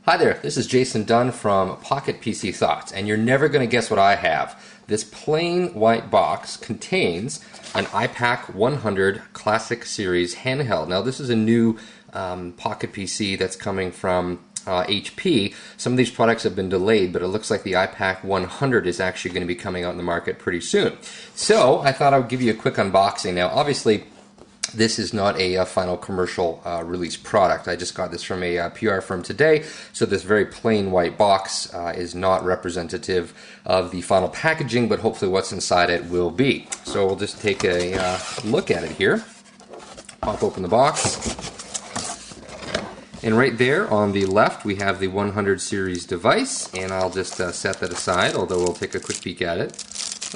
Hi there, this is Jason Dunn from Pocket PC Thoughts, and you're never going to guess what I have. This plain white box contains an iPAQ 100 Classic Series Handheld. Now this is a new Pocket PC that's coming from HP. Some of these products have been delayed, but it looks like the iPAQ 100 is actually going to be coming out in the market pretty soon. So I thought I would give you a quick unboxing. Now obviously this is not a final commercial release product. I just got this from a PR firm today, so this very plain white box is not representative of the final packaging, but hopefully what's inside it will be. So we'll just take a look at it here. Pop open the box. And right there on the left we have the 100 series device, and I'll just set that aside, although we'll take a quick peek at it.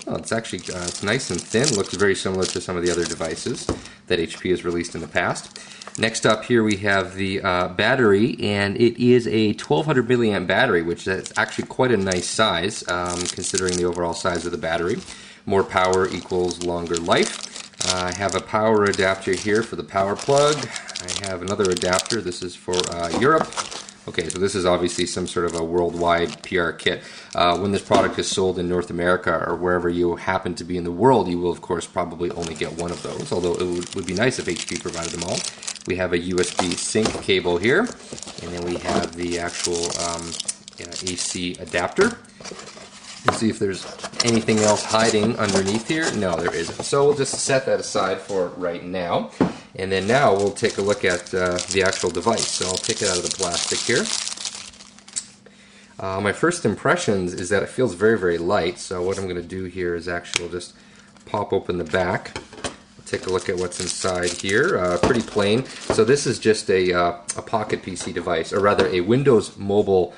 Oh, it's actually it's nice and thin, looks very similar to some of the other devices that HP has released in the past. Next up here we have the battery, and it is a 1200 milliamp battery, which is actually quite a nice size considering the overall size of the battery. More power equals longer life. I have a power adapter here for the power plug. I have another adapter, this is for Europe. Okay, so this is obviously some sort of a worldwide PR kit. When this product is sold in North America or wherever you happen to be in the world, you will of course probably only get one of those, although it would be nice if HP provided them all. We have a USB sync cable here, and then we have the actual AC adapter. Let's see if there's anything else hiding underneath here. No, there isn't. So we'll just set that aside for right now. And then now we'll take a look at the actual device. So I'll take it out of the plastic here. My first impressions is that it feels very, very light. So what I'm going to do here is actually just pop open the back. Take a look at what's inside here. Pretty plain. So this is just a Pocket PC device, or rather a Windows Mobile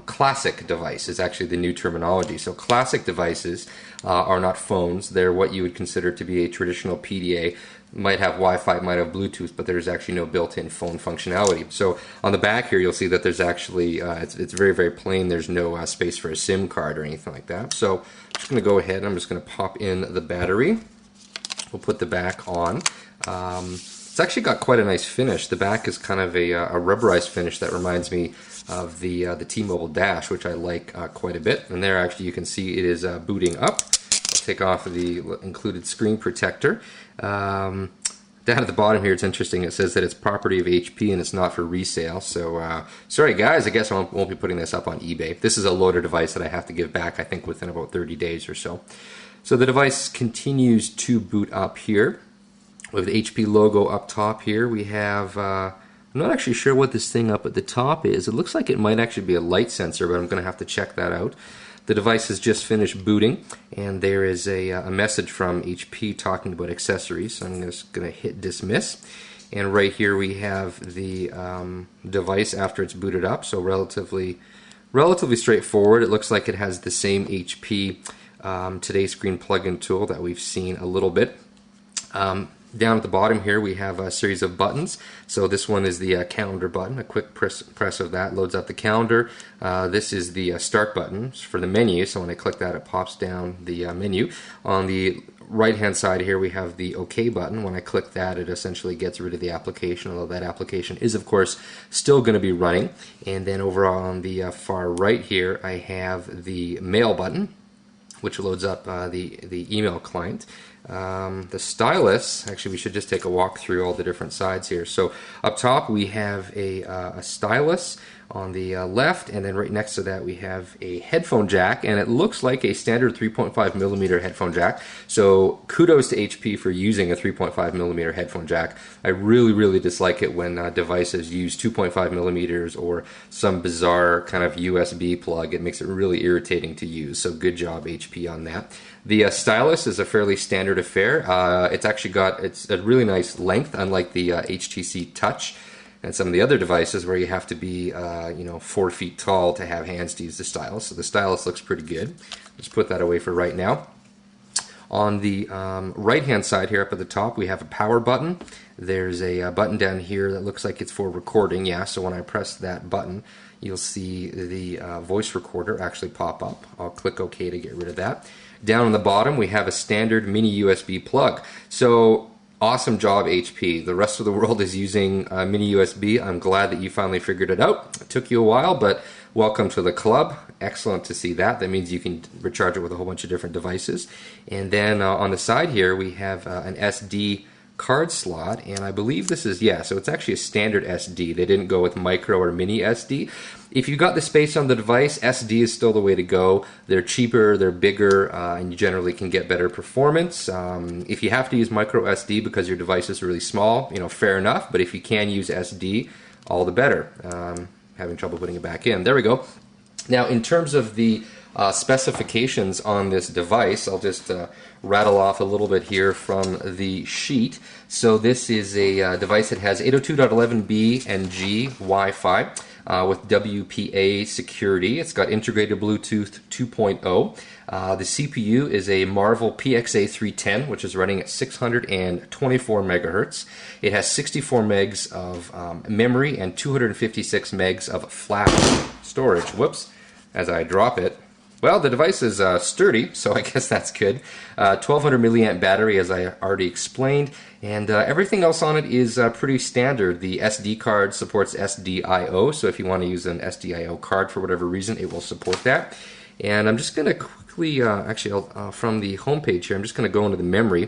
Classic device is actually the new terminology. So classic devices are not phones. They're what you would consider to be a traditional PDA. Might have Wi-Fi, might have Bluetooth, but there's actually no built-in phone functionality. So on the back here you'll see that there's actually, it's very, very plain. There's no space for a SIM card or anything like that. So I'm just going to go ahead, I'm just going to pop in the battery. We'll put the back on. It's actually got quite a nice finish. The back is kind of a rubberized finish that reminds me of the T-Mobile Dash, which I like quite a bit. And there actually you can see it is booting up. I'll take off the included screen protector. Down at the bottom here, it's interesting. It says that it's property of HP and it's not for resale. So sorry guys, I guess I won't be putting this up on eBay. This is a loader device that I have to give back, I think, within about 30 days or so. So the device continues to boot up here with the HP logo up top here. We have, I'm not actually sure what this thing up at the top is. It looks like it might actually be a light sensor, but I'm going to have to check that out. The device has just finished booting, and there is a message from HP talking about accessories. So I'm just going to hit dismiss. And right here we have the device after it's booted up, so relatively straightforward. It looks like it has the same HP today's screen plug-in tool that we've seen a little bit. Down at the bottom here we have a series of buttons. So this one is the calendar button. A quick press of that loads up the calendar. This is the start button for the menu. So when I click that, it pops down the menu. On the right hand side here we have the OK button. When I click that, it essentially gets rid of the application, although that application is of course still going to be running. And then over on the far right here I have the mail button, which loads up the email client. The stylus, actually we should just take a walk through all the different sides here. So up top we have a stylus on the left, and then right next to that we have a headphone jack, and it looks like a standard 3.5mm headphone jack. So kudos to HP for using a 3.5mm headphone jack. I really dislike it when devices use 2.5mm or some bizarre kind of USB plug. It makes it really irritating to use, so good job HP on that. The stylus is a fairly standard affair. It's actually got a really nice length, unlike the HTC Touch and some of the other devices where you have to be 4 feet tall to have hands to use the stylus. So the stylus looks pretty good. Let's put that away for right now. On the right hand side here up at the top we have a power button. There's a button down here that looks like it's for recording. Yeah, so when I press that button you'll see the voice recorder actually pop up. I'll click OK to get rid of that. Down on the bottom we have a standard mini USB plug. So Awesome job, HP. The rest of the world is using mini USB. I'm glad that you finally figured it out. It took you a while, but welcome to the club. Excellent to see that. That means you can recharge it with a whole bunch of different devices. And then on the side here, we have an SD card slot, and I believe this is, yeah, so it's actually a standard SD. They didn't go with micro or mini SD. If you got the space on the device, SD is still the way to go. They're cheaper, they're bigger, and you generally can get better performance. If you have to use micro SD because your device is really small, you know, fair enough, but if you can use SD, all the better. Having trouble putting it back in. There we go. Now, in terms of the specifications on this device, I'll just rattle off a little bit here from the sheet. So this is a device that has 802.11b and G Wi-Fi with WPA security. It's got integrated Bluetooth 2.0. The CPU is a Marvel PXA310, which is running at 624 megahertz. It has 64 megs of memory and 256 megs of flash storage. Whoops, as I drop it. Well, the device is sturdy, so I guess that's good. 1200 milliamp battery, as I already explained, and everything else on it is pretty standard. The SD card supports SDIO, so if you want to use an SDIO card for whatever reason, it will support that. And I'm just going to quickly, from the home page here, I'm just going to go into the memory,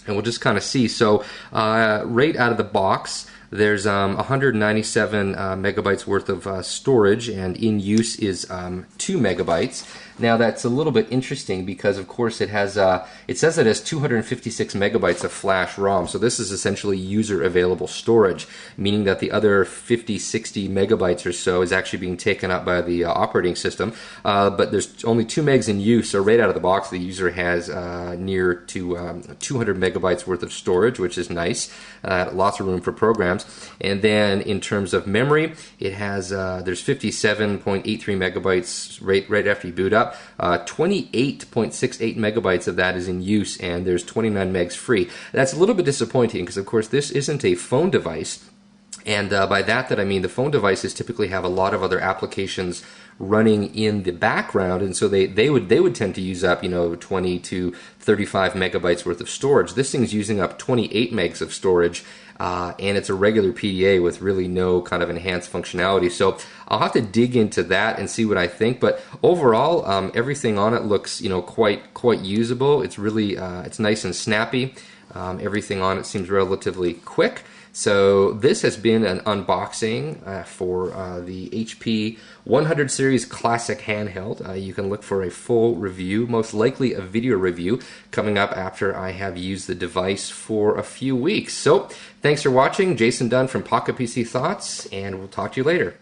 and we'll just kind of see. So right out of the box, there's 197 megabytes worth of storage, and in use is 2 megabytes. Now that's a little bit interesting because, of course, it has it says it has 256 megabytes of flash ROM. So this is essentially user available storage, meaning that the other 50, 60 megabytes or so is actually being taken up by the operating system. But there's only 2 megs in use, so right out of the box, the user has near to 200 megabytes worth of storage, which is nice. Lots of room for programs. And then in terms of memory, it has there's 57.83 megabytes right after you boot up. 28.68 megabytes of that is in use, and there's 29 megs free. That's a little bit disappointing because, of course, this isn't a phone device. And by that I mean the phone devices typically have a lot of other applications running in the background, and so they would tend to use up, you know, 20 to 35 megabytes worth of storage. This thing's using up 28 megs of storage, and it's a regular PDA with really no kind of enhanced functionality. So I'll have to dig into that and see what I think. But overall, everything on it looks, you know, quite usable. It's really it's nice and snappy. Everything on it seems relatively quick. So this has been an unboxing for the HP 100 Series Classic Handheld. You can look for a full review, most likely a video review, coming up after I have used the device for a few weeks. So thanks for watching. Jason Dunn from Pocket PC Thoughts, and we'll talk to you later.